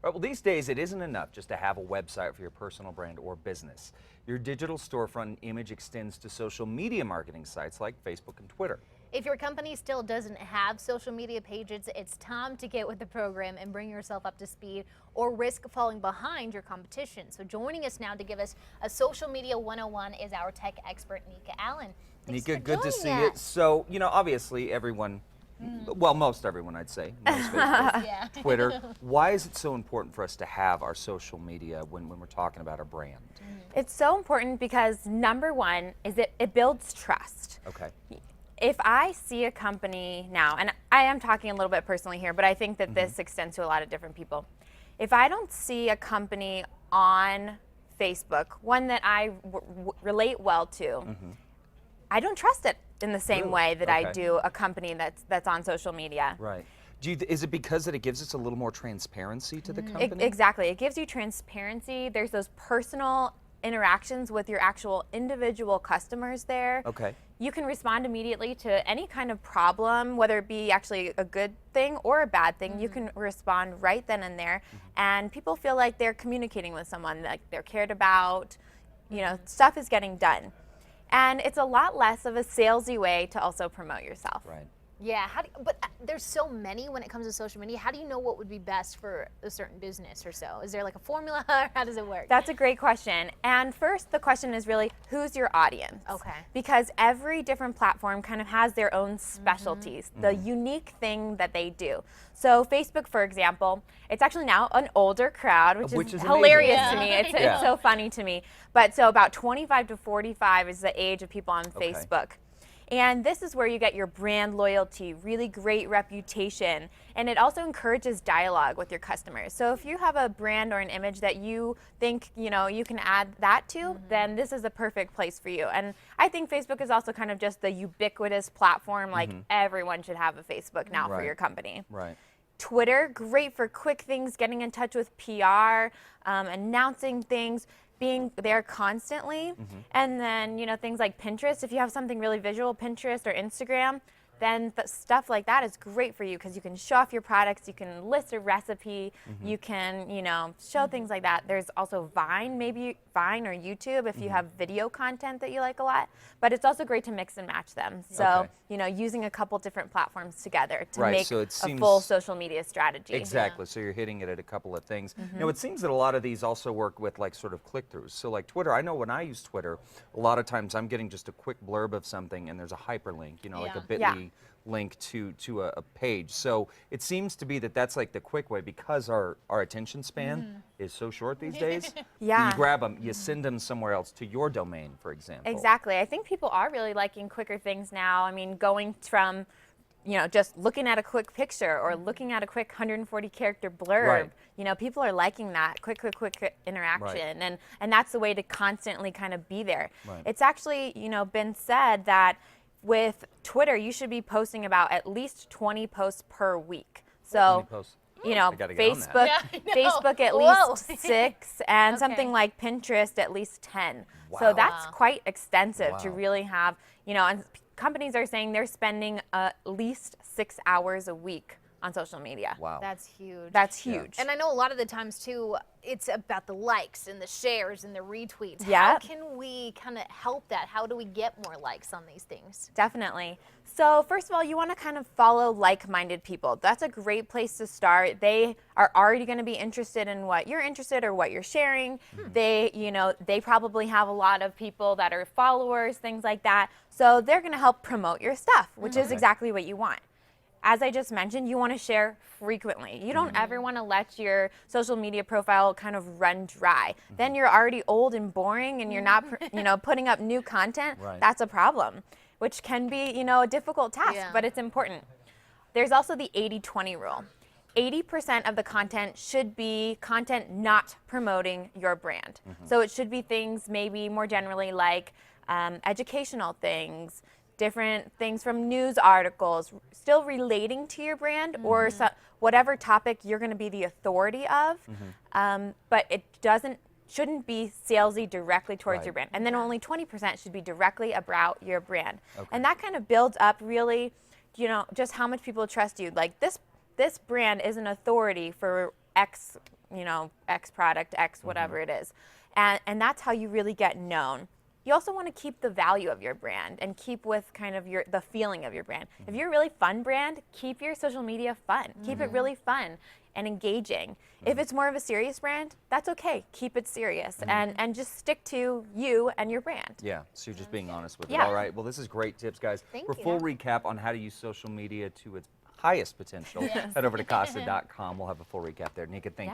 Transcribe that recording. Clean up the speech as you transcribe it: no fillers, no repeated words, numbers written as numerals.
Well, these days it isn't enough just to have a website for your personal brand or business. Your digital storefront and image extends to social media marketing sites like Facebook and Twitter. If your company still doesn't have social media pages, it's time to get with the program and bring yourself up to speed or risk falling behind your competition. So joining us now to give us a social media 101 is our tech expert, Nika Allen. Thanks Nika, for good to joining see us. you. So, obviously everyone, well, most everyone I'd say, knows Facebook, Yeah. Twitter. Why is it so important for us to have our social media when we're talking about our brand? It's so important because number one is it builds trust. Okay. If I see a company now, and I am talking a little bit personally here, but I think that this extends to a lot of different people. If I don't see a company on Facebook, one that I relate well to, I don't trust it in the same way that I do a company that's on social media. Right. Is it because that it gives us a little more transparency to the company? Exactly. It gives you transparency. There's those personal interactions with your actual individual customers there. Okay. You can respond immediately to any kind of problem, whether it be actually a good thing or a bad thing. You can respond right then and there, and people feel like they're communicating with someone, like they're cared about, stuff is getting done. And it's a lot less of a salesy way to also promote yourself. Right. Yeah, but there's so many when it comes to social media. How do you know what would be best for a certain business or so? Is there like a formula, or how does it work? That's a great question. And first, the question is really, who's your audience? Okay. Because every different platform kind of has their own specialties, the unique thing that they do. So Facebook, for example, it's actually now an older crowd, which is hilarious to me. It's so funny to me. But so about 25 to 45 is the age of people on Facebook. And this is where you get your brand loyalty, really great reputation, and it also encourages dialogue with your customers. So if you have a brand or an image that you think, you can add that to, then this is a perfect place for you. And I think Facebook is also kind of just the ubiquitous platform, like everyone should have a Facebook now for your company. Right. Twitter, great for quick things, getting in touch with PR, announcing things, being there constantly. And then, things like Pinterest, if you have something really visual, Pinterest or Instagram, then stuff like that is great for you because you can show off your products, you can list a recipe, you can, show things like that. There's also Vine, maybe Vine or YouTube if you have video content that you like a lot, but it's also great to mix and match them. So, using a couple different platforms together to make a full social media strategy. Exactly, so you're hitting it at a couple of things. Now, it seems that a lot of these also work with like sort of click-throughs. So like Twitter, I know when I use Twitter, a lot of times I'm getting just a quick blurb of something and there's a hyperlink, like a bit.ly link to a page. So it seems to be that that's like the quick way because our attention span is so short these days. You grab them, you send them somewhere else to your domain, for example. Exactly. I think people are really liking quicker things now. I mean, going from just looking at a quick picture or looking at a quick 140 character blurb, people are liking that quick interaction. And that's the way to constantly kind of be there. It's actually, been said that with Twitter, you should be posting about at least 20 posts per week. So, Facebook, Facebook at least 6, and something like Pinterest at least 10. So that's quite extensive to really have, and companies are saying they're spending at least 6 hours a week on social media. Wow. That's huge. That's huge. And I know a lot of the times too, it's about the likes and the shares and the retweets. Yeah. How can we kind of help that? How do we get more likes on these things? Definitely. So first of all, you want to kind of follow like-minded people. That's a great place to start. They are already going to be interested in what you're interested or what you're sharing. They, they probably have a lot of people that are followers, things like that. So they're going to help promote your stuff, which is exactly what you want. As I just mentioned, you want to share frequently. You don't ever want to let your social media profile kind of run dry. Then you're already old and boring and you're not, putting up new content. That's a problem, which can be, a difficult task, but it's important. There's also the 80-20 rule. 80% of the content should be content not promoting your brand. So it should be things maybe more generally like educational things, different things from news articles, still relating to your brand or whatever topic you're going to be the authority of, but it shouldn't be salesy directly towards your brand. And then only 20% should be directly about your brand. And that kind of builds up really, just how much people trust you. Like this brand is an authority for X, you know, X product, X whatever it is. And that's how you really get known. You also want to keep the value of your brand and keep with kind of the feeling of your brand. If you're a really fun brand, keep your social media fun. Keep it really fun and engaging. If it's more of a serious brand, that's okay. Keep it serious and just stick to you and your brand. Yeah, so you're just being honest with it. Yeah. All right, well, this is great tips, guys. Thank For you. full recap on how to use social media to its highest potential, head over to Casa.com. We'll have a full recap there. Nika, thank you.